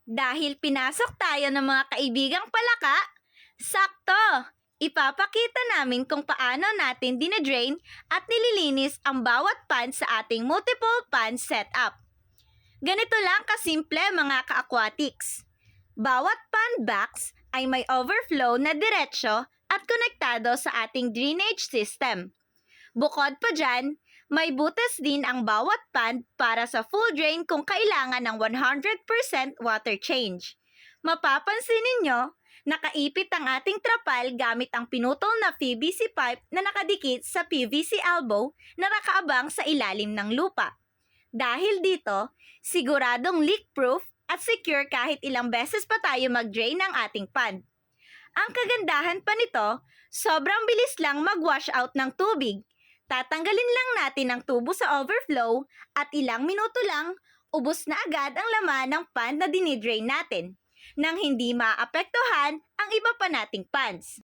Dahil pinasok tayo ng mga kaibigang palaka, sakto! Ipapakita namin kung paano natin dinadrain at nililinis ang bawat pan sa ating multiple pan setup. Ganito lang kasimple mga ka-aquatics. Bawat pan box ay may overflow na diretsyo at konektado sa ating drainage system. Bukod pa dyan, may butas din ang bawat pan para sa full drain kung kailangan ng 100% water change. Mapapansin ninyo, nakaipit ang ating trapal gamit ang pinutol na PVC pipe na nakadikit sa PVC elbow na nakaabang sa ilalim ng lupa. Dahil dito, siguradong leak-proof at secure kahit ilang beses pa tayo mag-drain ng ating pan. Ang kagandahan pa nito, sobrang bilis lang mag-wash out ng tubig. Tatanggalin lang natin ang tubo sa overflow at ilang minuto lang, ubos na agad ang laman ng pan na dinidrain natin nang hindi maapektuhan ang iba pa nating pans.